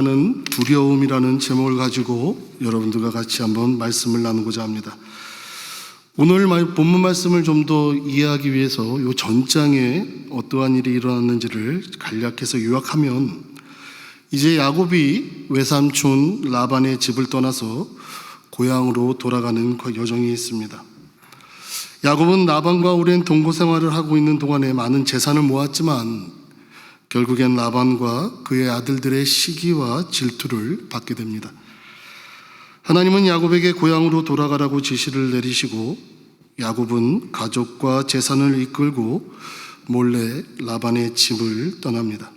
는 두려움이라는 제목을 가지고 여러분들과 같이 한번 말씀을 나누고자 합니다. 오늘 본문 말씀을 좀 더 이해하기 위해서 이 전장에 어떠한 일이 일어났는지를 간략해서 요약하면, 이제 야곱이 외삼촌 라반의 집을 떠나서 고향으로 돌아가는 여정이 있습니다. 야곱은 라반과 오랜 동거 생활을 하고 있는 동안에 많은 재산을 모았지만 결국엔 라반과 그의 아들들의 시기와 질투를 받게 됩니다. 하나님은 야곱에게 고향으로 돌아가라고 지시를 내리시고 야곱은 가족과 재산을 이끌고 몰래 라반의 집을 떠납니다.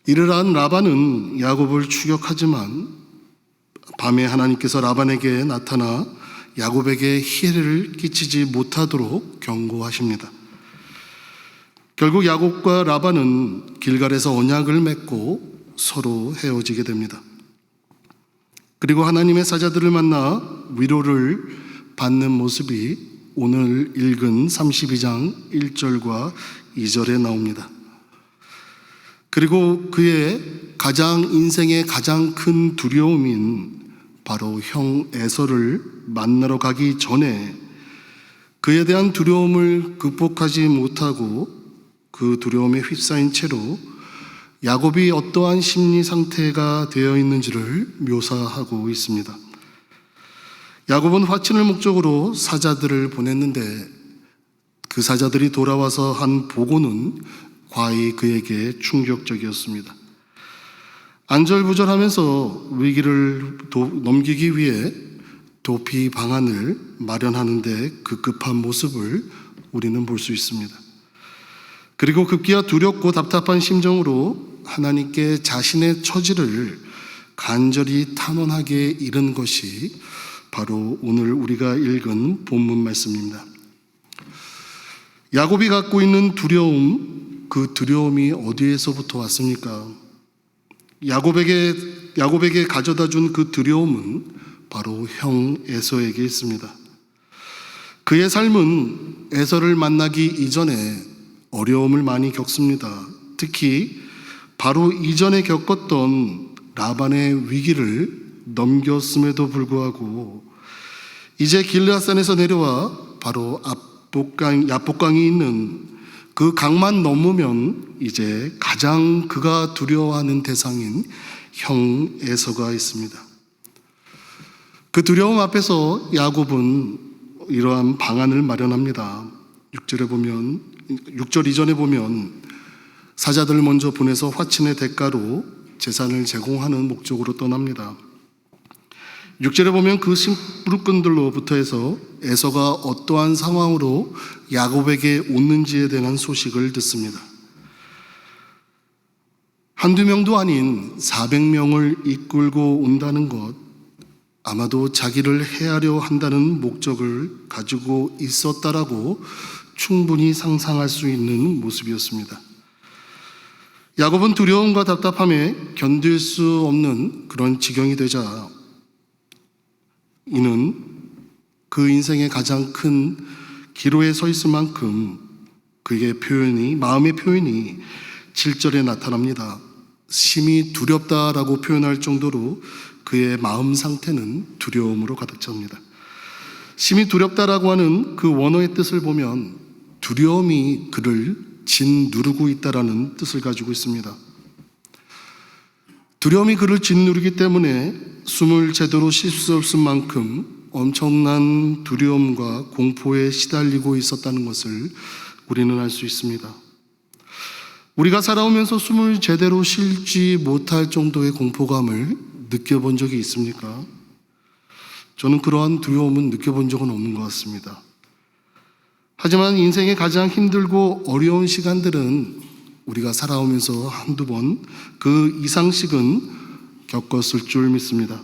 이를 안 라반은 야곱을 추격하지만 밤에 하나님께서 라반에게 나타나 야곱에게 희해를 끼치지 못하도록 경고하십니다. 결국 야곱과 라반은 길갈에서 언약을 맺고 서로 헤어지게 됩니다. 그리고 하나님의 사자들을 만나 위로를 받는 모습이 오늘 읽은 32장 1절과 2절에 나옵니다. 그리고 그의 인생의 가장 큰 두려움인 바로 형 에서를 만나러 가기 전에 그에 대한 두려움을 극복하지 못하고 그 두려움에 휩싸인 채로 야곱이 어떠한 심리 상태가 되어 있는지를 묘사하고 있습니다. 야곱은 화친을 목적으로 사자들을 보냈는데 그 사자들이 돌아와서 한 보고는 과히 그에게 충격적이었습니다. 안절부절하면서 위기를 넘기기 위해 도피 방안을 마련하는데 급급한 모습을 우리는 볼 수 있습니다. 그리고 급기야 두렵고 답답한 심정으로 하나님께 자신의 처지를 간절히 탄원하게 이른 것이 바로 오늘 우리가 읽은 본문 말씀입니다. 야곱이 갖고 있는 두려움, 그 두려움이 어디에서부터 왔습니까? 야곱에게 가져다 준 그 두려움은 바로 형 에서에게 있습니다. 그의 삶은 에서를 만나기 이전에 어려움을 많이 겪습니다. 특히 바로 이전에 겪었던 라반의 위기를 넘겼음에도 불구하고 이제 길르앗산에서 내려와 바로 야복강이 있는 그 강만 넘으면 이제 가장 그가 두려워하는 대상인 형 에서가 있습니다. 그 두려움 앞에서 야곱은 이러한 방안을 마련합니다. 6절 이전에 보면 사자들을 먼저 보내서 화친의 대가로 재산을 제공하는 목적으로 떠납니다. 6절에 보면 그 심부름꾼들로부터 해서 에서가 어떠한 상황으로 야곱에게 오는지에 대한 소식을 듣습니다. 한두 명도 아닌 400명을 이끌고 온다는 것, 아마도 자기를 해하려 한다는 목적을 가지고 있었다라고 충분히 상상할 수 있는 모습이었습니다. 야곱은 두려움과 답답함에 견딜 수 없는 그런 지경이 되자 이는 그 인생의 가장 큰 기로에 서 있을 만큼 그의 마음의 표현이 7절에 나타납니다. 심히 두렵다라고 표현할 정도로 그의 마음 상태는 두려움으로 가득 찹니다. 심히 두렵다라고 하는 그 원어의 뜻을 보면 두려움이 그를 짓누르고 있다라는 뜻을 가지고 있습니다. 두려움이 그를 짓누르기 때문에 숨을 제대로 쉴 수 없을 만큼 엄청난 두려움과 공포에 시달리고 있었다는 것을 우리는 알 수 있습니다. 우리가 살아오면서 숨을 제대로 쉬지 못할 정도의 공포감을 느껴본 적이 있습니까? 저는 그러한 두려움은 느껴본 적은 없는 것 같습니다. 하지만 인생의 가장 힘들고 어려운 시간들은 우리가 살아오면서 한두 번 그 이상씩은 겪었을 줄 믿습니다.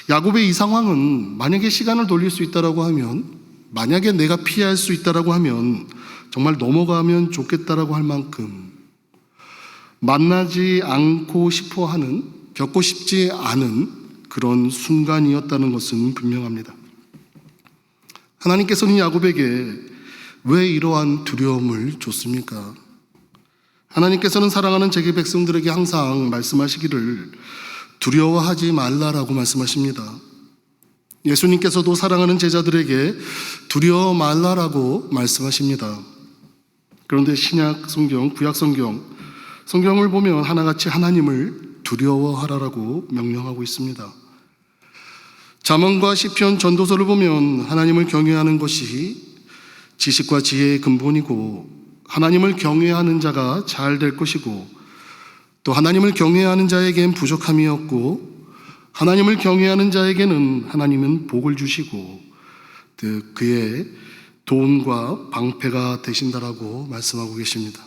야곱의 이 상황은 만약에 시간을 돌릴 수 있다라고 하면, 만약에 내가 피할 수 있다라고 하면 정말 넘어가면 좋겠다라고 할 만큼 만나지 않고 싶어 하는, 겪고 싶지 않은 그런 순간이었다는 것은 분명합니다. 하나님께서는 야곱에게 왜 이러한 두려움을 줬습니까? 하나님께서는 사랑하는 자기 백성들에게 항상 말씀하시기를 두려워하지 말라라고 말씀하십니다. 예수님께서도 사랑하는 제자들에게 두려워 말라라고 말씀하십니다. 그런데 신약 성경, 구약 성경을 보면 하나같이 하나님을 두려워하라라고 명령하고 있습니다. 잠언과 시편, 전도서를 보면 하나님을 경외하는 것이 지식과 지혜의 근본이고, 하나님을 경외하는 자가 잘 될 것이고, 또 하나님을 경외하는 자에겐 부족함이 없고, 하나님을 경외하는 자에게는 하나님은 복을 주시고 그의 도움과 방패가 되신다라고 말씀하고 계십니다.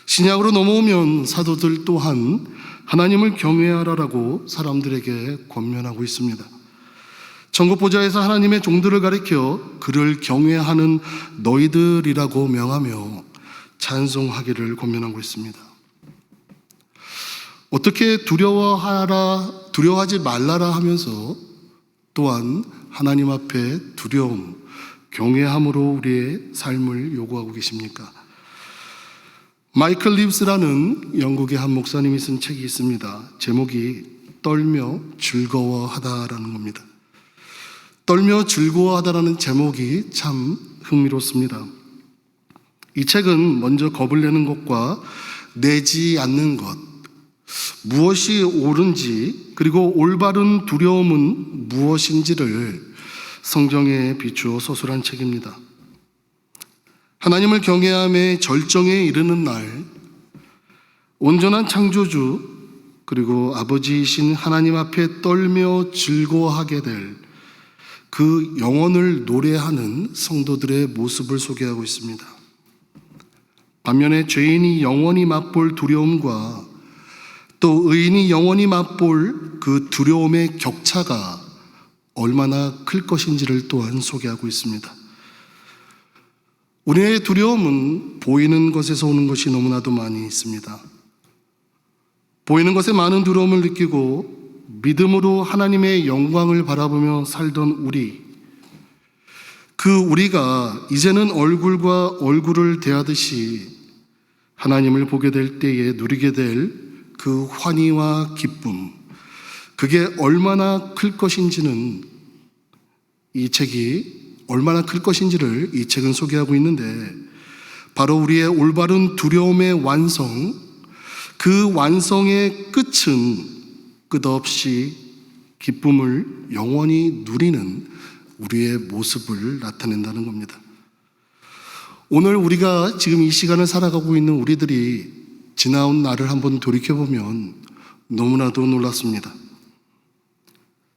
신약으로 넘어오면 사도들 또한 하나님을 경외하라라고 사람들에게 권면하고 있습니다. 천국보좌에서 하나님의 종들을 가리켜 그를 경외하는 너희들이라고 명하며 찬송하기를 권면하고 있습니다. 어떻게 두려워하지 말라라 하면서 또한 하나님 앞에 두려움, 경외함으로 우리의 삶을 요구하고 계십니까? 마이클 리브스라는 영국의 한 목사님이 쓴 책이 있습니다. 제목이 떨며 즐거워하다라는 겁니다. 떨며 즐거워하다라는 제목이 참 흥미롭습니다. 이 책은 먼저 겁을 내는 것과 내지 않는 것, 무엇이 옳은지 그리고 올바른 두려움은 무엇인지를 성경에 비추어 서술한 책입니다. 하나님을 경외함의 절정에 이르는 날, 온전한 창조주 그리고 아버지이신 하나님 앞에 떨며 즐거워하게 될 그 영혼을 노래하는 성도들의 모습을 소개하고 있습니다. 반면에 죄인이 영원히 맛볼 두려움과 또 의인이 영원히 맛볼 그 두려움의 격차가 얼마나 클 것인지를 또한 소개하고 있습니다. 우리의 두려움은 보이는 것에서 오는 것이 너무나도 많이 있습니다. 보이는 것에 많은 두려움을 느끼고 믿음으로 하나님의 영광을 바라보며 살던 우리가 이제는 얼굴과 얼굴을 대하듯이 하나님을 보게 될 때에 누리게 될 그 환희와 기쁨, 그게 얼마나 클 것인지를 이 책은 소개하고 있는데, 바로 우리의 올바른 두려움의 완성, 그 완성의 끝은 끝없이 기쁨을 영원히 누리는 우리의 모습을 나타낸다는 겁니다. 오늘 우리가 지금 이 시간을 살아가고 있는 우리들이 지나온 날을 한번 돌이켜보면 너무나도 놀랐습니다.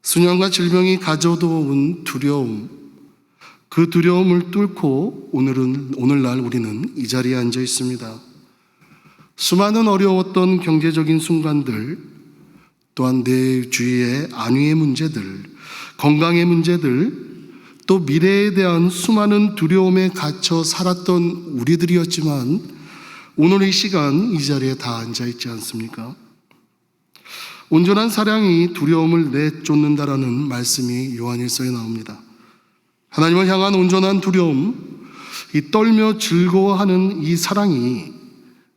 수년과 질병이 가져온 두려움, 그 두려움을 뚫고 오늘날 우리는 이 자리에 앉아 있습니다. 수많은 어려웠던 경제적인 순간들, 또한 내 주위의 안위의 문제들, 건강의 문제들, 또 미래에 대한 수많은 두려움에 갇혀 살았던 우리들이었지만 오늘 이 시간 이 자리에 다 앉아 있지 않습니까? 온전한 사랑이 두려움을 내쫓는다라는 말씀이 요한일서에 나옵니다. 하나님을 향한 온전한 두려움, 이 떨며 즐거워하는 이 사랑이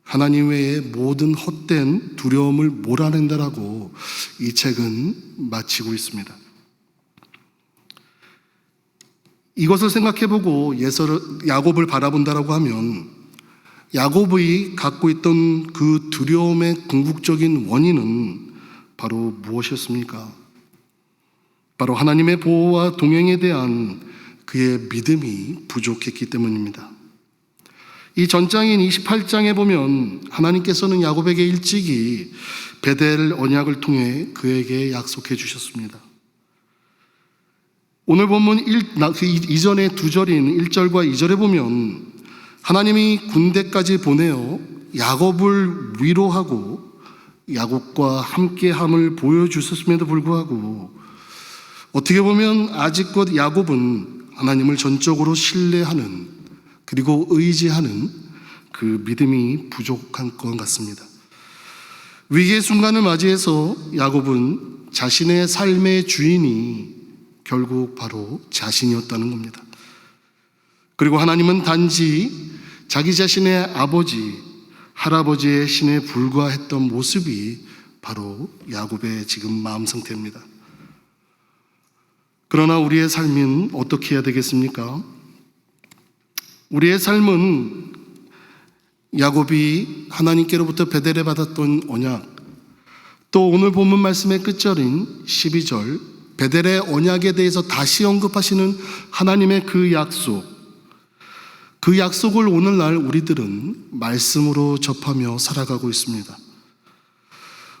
하나님 외의 모든 헛된 두려움을 몰아낸다라고 이 책은 마치고 있습니다. 이것을 생각해보고 야곱을 바라본다라고 하면 야곱이 갖고 있던 그 두려움의 궁극적인 원인은 바로 무엇이었습니까? 바로 하나님의 보호와 동행에 대한 그의 믿음이 부족했기 때문입니다. 이 전장인 28장에 보면 하나님께서는 야곱에게 일찍이 베델 언약을 통해 그에게 약속해 주셨습니다. 오늘 본문 이전의 두 절인 1절과 2절에 보면 하나님이 군대까지 보내어 야곱을 위로하고 야곱과 함께함을 보여주셨음에도 불구하고 어떻게 보면 아직껏 야곱은 하나님을 전적으로 신뢰하는 그리고 의지하는 그 믿음이 부족한 것 같습니다. 위기의 순간을 맞이해서 야곱은 자신의 삶의 주인이 결국 바로 자신이었다는 겁니다. 그리고 하나님은 단지 자기 자신의 아버지 할아버지의 신에 불과했던 모습이 바로 야곱의 지금 마음 상태입니다. 그러나 우리의 삶은 어떻게 해야 되겠습니까? 우리의 삶은 야곱이 하나님께로부터 베델에 받았던 언약, 또 오늘 본문 말씀의 끝절인 12절 베델의 언약에 대해서 다시 언급하시는 하나님의 그 약속을 오늘날 우리들은 말씀으로 접하며 살아가고 있습니다.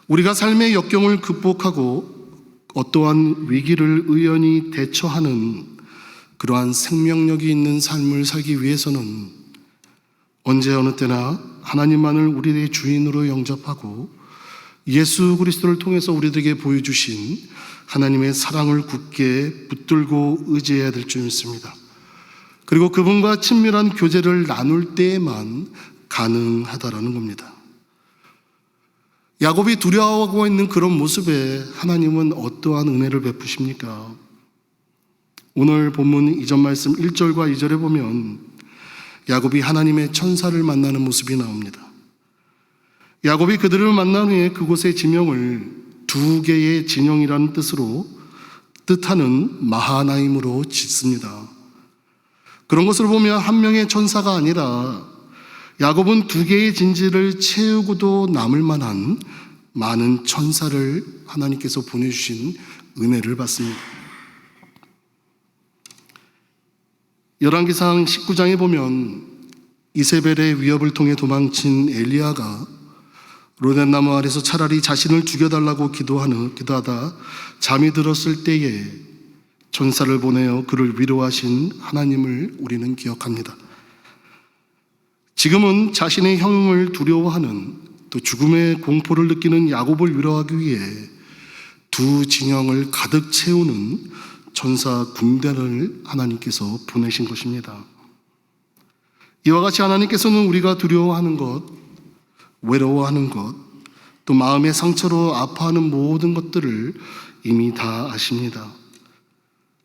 우리가 삶의 역경을 극복하고 어떠한 위기를 의연히 대처하는 그러한 생명력이 있는 삶을 살기 위해서는 언제 어느 때나 하나님만을 우리의 주인으로 영접하고 예수 그리스도를 통해서 우리들에게 보여주신 하나님의 사랑을 굳게 붙들고 의지해야 될 줄 믿습니다. 그리고 그분과 친밀한 교제를 나눌 때에만 가능하다라는 겁니다. 야곱이 두려워하고 있는 그런 모습에 하나님은 어떠한 은혜를 베푸십니까? 오늘 본문 이전 말씀 1절과 2절에 보면 야곱이 하나님의 천사를 만나는 모습이 나옵니다. 야곱이 그들을 만난 후에 그곳의 지명을 두 개의 진영이라는 뜻하는 마하나임으로 짓습니다. 그런 것을 보면 한 명의 천사가 아니라 야곱은 두 개의 진지를 채우고도 남을 만한 많은 천사를 하나님께서 보내주신 은혜를 받습니다. 열왕기상 19장에 보면 이세벨의 위협을 통해 도망친 엘리야가 로덴나무 아래서 차라리 자신을 죽여달라고 기도하다 잠이 들었을 때에 천사를 보내어 그를 위로하신 하나님을 우리는 기억합니다. 지금은 자신의 형을 두려워하는 또 죽음의 공포를 느끼는 야곱을 위로하기 위해 두 진영을 가득 채우는 천사 군대를 하나님께서 보내신 것입니다. 이와 같이 하나님께서는 우리가 두려워하는 것, 외로워하는 것, 또 마음의 상처로 아파하는 모든 것들을 이미 다 아십니다.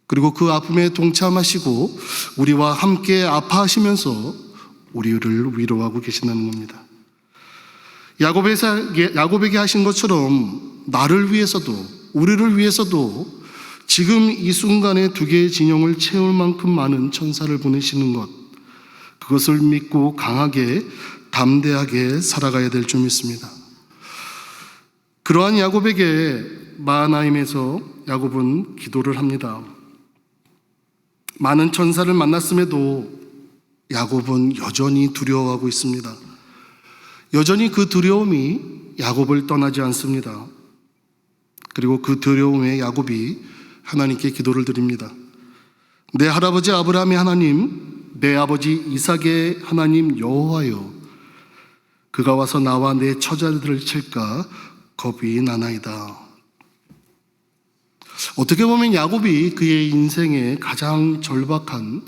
그리고 그 아픔에 동참하시고 우리와 함께 아파하시면서 우리를 위로하고 계신다는 겁니다. 야곱에게 하신 것처럼 나를 위해서도 우리를 위해서도 지금 이 순간에 두 개의 진영을 채울 만큼 많은 천사를 보내시는 것, 그것을 믿고 강하게 담대하게 살아가야 될 줄 믿습니다. 그러한 야곱에게 마하나임에서 야곱은 기도를 합니다. 많은 천사를 만났음에도 야곱은 여전히 두려워하고 있습니다. 여전히 그 두려움이 야곱을 떠나지 않습니다. 그리고 그 두려움에 야곱이 하나님께 기도를 드립니다. 내 할아버지 아브라함의 하나님, 내 아버지 이삭의 하나님 여호와여, 그가 와서 나와 내 처자들을 칠까 겁이 나나이다. 어떻게 보면 야곱이 그의 인생의 가장 절박한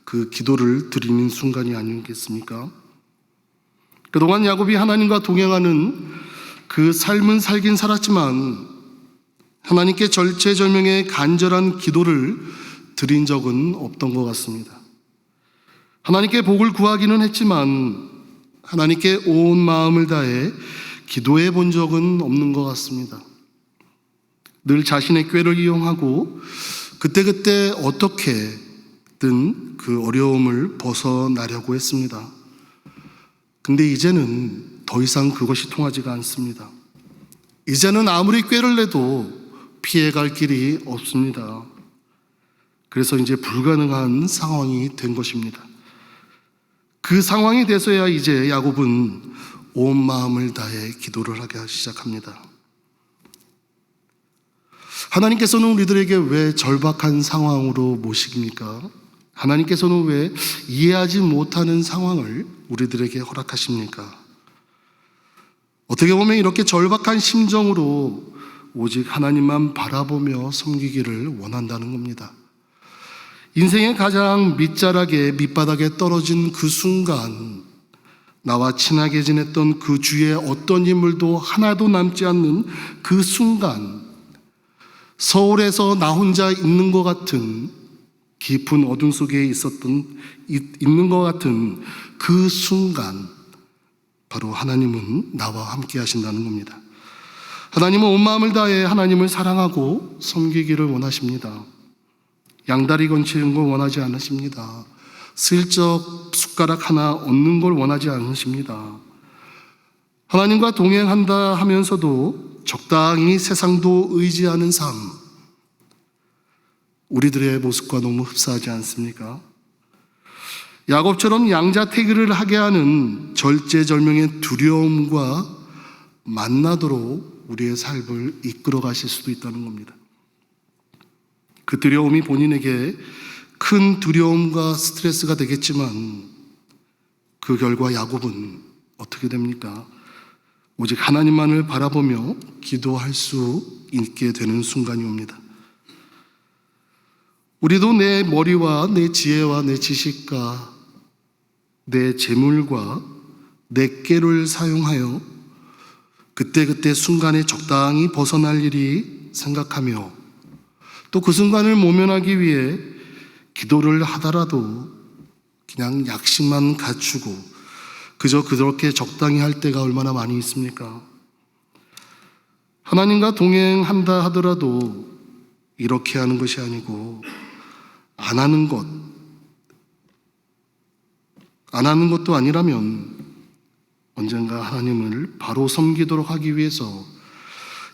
그 기도를 드리는 순간이 아니겠습니까? 그동안 야곱이 하나님과 동행하는 그 삶은 살긴 살았지만 하나님께 절체절명의 간절한 기도를 드린 적은 없던 것 같습니다. 하나님께 복을 구하기는 했지만 하나님께 온 마음을 다해 기도해 본 적은 없는 것 같습니다. 늘 자신의 꾀를 이용하고 그때그때 어떻게든 그 어려움을 벗어나려고 했습니다. 근데 이제는 더 이상 그것이 통하지가 않습니다. 이제는 아무리 꾀를 내도 피해갈 길이 없습니다. 그래서 이제 불가능한 상황이 된 것입니다. 그 상황이 돼서야 이제 야곱은 온 마음을 다해 기도를 하기 시작합니다. 하나님께서는 우리들에게 왜 절박한 상황으로 모십니까? 하나님께서는 왜 이해하지 못하는 상황을 우리들에게 허락하십니까? 어떻게 보면 이렇게 절박한 심정으로 오직 하나님만 바라보며 섬기기를 원한다는 겁니다. 인생의 가장 밑자락에 밑바닥에 떨어진 그 순간, 나와 친하게 지냈던 그 주위에 어떤 인물도 하나도 남지 않는 그 순간, 서울에서 나 혼자 있는 것 같은 깊은 어둠 속에 있는 것 같은 그 순간, 바로 하나님은 나와 함께 하신다는 겁니다. 하나님은 온 마음을 다해 하나님을 사랑하고 섬기기를 원하십니다. 양다리 걸치는 걸 원하지 않으십니다. 슬쩍 숟가락 하나 얻는 걸 원하지 않으십니다. 하나님과 동행한다 하면서도 적당히 세상도 의지하는 삶, 우리들의 모습과 너무 흡사하지 않습니까? 야곱처럼 양자택일을 하게 하는 절제절명의 두려움과 만나도록 우리의 삶을 이끌어 가실 수도 있다는 겁니다. 그 두려움이 본인에게 큰 두려움과 스트레스가 되겠지만 그 결과 야곱은 어떻게 됩니까? 오직 하나님만을 바라보며 기도할 수 있게 되는 순간이 옵니다. 우리도 내 머리와 내 지혜와 내 지식과 내 재물과 내 깨를 사용하여 그때그때 순간에 적당히 벗어날 일이 생각하며 또 그 순간을 모면하기 위해 기도를 하더라도 그냥 약식만 갖추고 그저 그렇게 적당히 할 때가 얼마나 많이 있습니까? 하나님과 동행한다 하더라도 이렇게 하는 것이 아니고 안 하는 것도 아니라면 언젠가 하나님을 바로 섬기도록 하기 위해서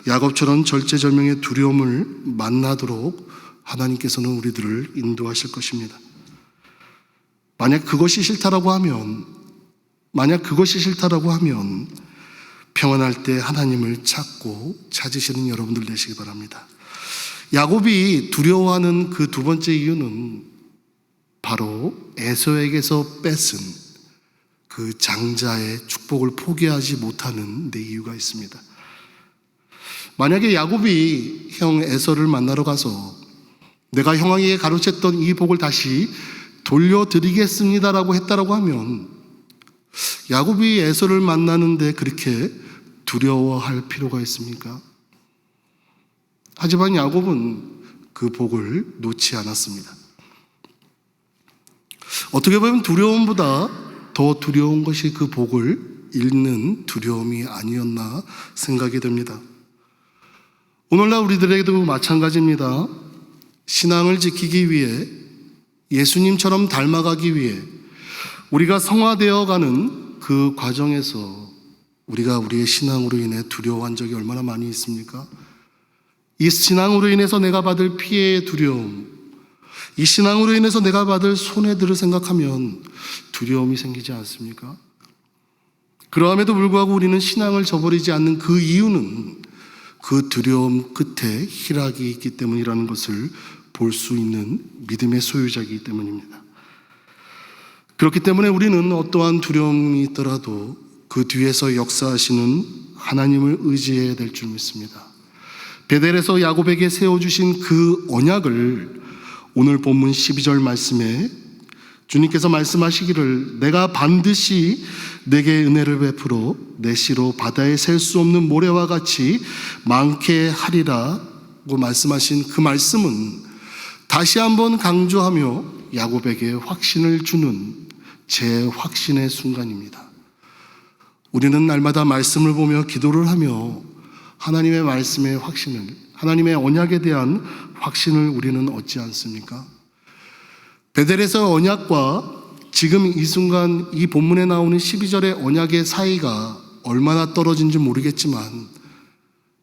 야곱처럼 절제절명의 두려움을 만나도록 하나님께서는 우리들을 인도하실 것입니다. 만약 그것이 싫다라고 하면 평안할 때 하나님을 찾으시는 여러분들 되시기 바랍니다. 야곱이 두려워하는 그 두 번째 이유는 바로 에서에게서 뺏은 그 장자의 축복을 포기하지 못하는 데 이유가 있습니다. 만약에 야곱이 형 에서를 만나러 가서 내가 형에게 가로챘던 이 복을 다시 돌려드리겠습니다라고 했다라고 하면 야곱이 에서를 만나는데 그렇게 두려워할 필요가 있습니까? 하지만 야곱은 그 복을 놓지 않았습니다. 어떻게 보면 두려움보다 더 두려운 것이 그 복을 잃는 두려움이 아니었나 생각이 됩니다. 오늘날 우리들에게도 마찬가지입니다. 신앙을 지키기 위해 예수님처럼 닮아가기 위해 우리가 성화되어가는 그 과정에서 우리가 우리의 신앙으로 인해 두려워한 적이 얼마나 많이 있습니까? 이 신앙으로 인해서 내가 받을 피해의 두려움, 이 신앙으로 인해서 내가 받을 손해들을 생각하면 두려움이 생기지 않습니까? 그러함에도 불구하고 우리는 신앙을 저버리지 않는 그 이유는 그 두려움 끝에 희락이 있기 때문이라는 것을 볼 수 있는 믿음의 소유자이기 때문입니다. 그렇기 때문에 우리는 어떠한 두려움이 있더라도 그 뒤에서 역사하시는 하나님을 의지해야 될 줄 믿습니다. 베델에서 야곱에게 세워주신 그 언약을 오늘 본문 12절 말씀에 주님께서 말씀하시기를 내가 반드시 내게 은혜를 베풀어 내 씨로 바다에 셀 수 없는 모래와 같이 많게 하리라고 말씀하신 그 말씀은 다시 한번 강조하며 야곱에게 확신을 주는 제 확신의 순간입니다. 우리는 날마다 말씀을 보며 기도를 하며 하나님의 말씀의 확신을, 하나님의 언약에 대한 확신을 우리는 얻지 않습니까? 베델에서 언약과 지금 이 순간 이 본문에 나오는 12절의 언약의 사이가 얼마나 떨어진지 모르겠지만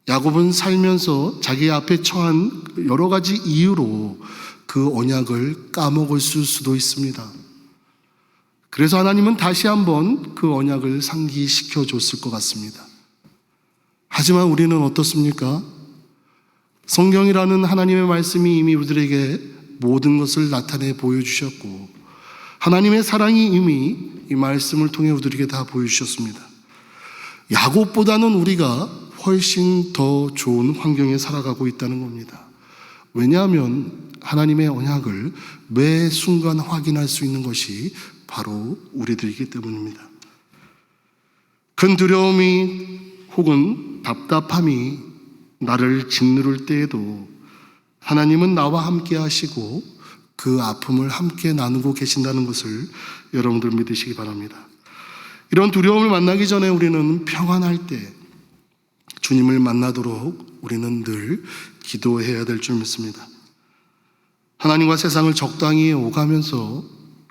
야곱은 살면서 자기 앞에 처한 여러 가지 이유로 그 언약을 까먹을 수도 있습니다. 그래서 하나님은 다시 한번 그 언약을 상기시켜 줬을 것 같습니다. 하지만 우리는 어떻습니까? 성경이라는 하나님의 말씀이 이미 우리들에게 모든 것을 나타내 보여주셨고 하나님의 사랑이 이미 이 말씀을 통해 우리에게 다 보여주셨습니다. 야곱보다는 우리가 훨씬 더 좋은 환경에 살아가고 있다는 겁니다. 왜냐하면 하나님의 언약을 매 순간 확인할 수 있는 것이 바로 우리들이기 때문입니다. 큰 두려움이 혹은 답답함이 나를 짓누를 때에도 하나님은 나와 함께 하시고 그 아픔을 함께 나누고 계신다는 것을 여러분들 믿으시기 바랍니다. 이런 두려움을 만나기 전에 우리는 평안할 때 주님을 만나도록 우리는 늘 기도해야 될 줄 믿습니다. 하나님과 세상을 적당히 오가면서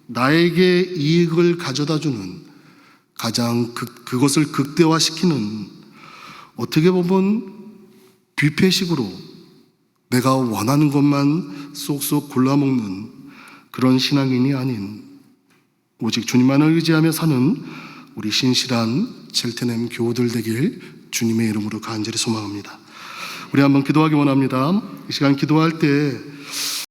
나에게 이익을 가져다주는 가장 그것을 극대화시키는, 어떻게 보면 뷔페식으로 내가 원하는 것만 쏙쏙 골라먹는 그런 신앙인이 아닌 오직 주님만을 의지하며 사는 우리 신실한 첼트넴 교우들 되길 주님의 이름으로 간절히 소망합니다. 우리 한번 기도하기 원합니다. 이 시간 기도할 때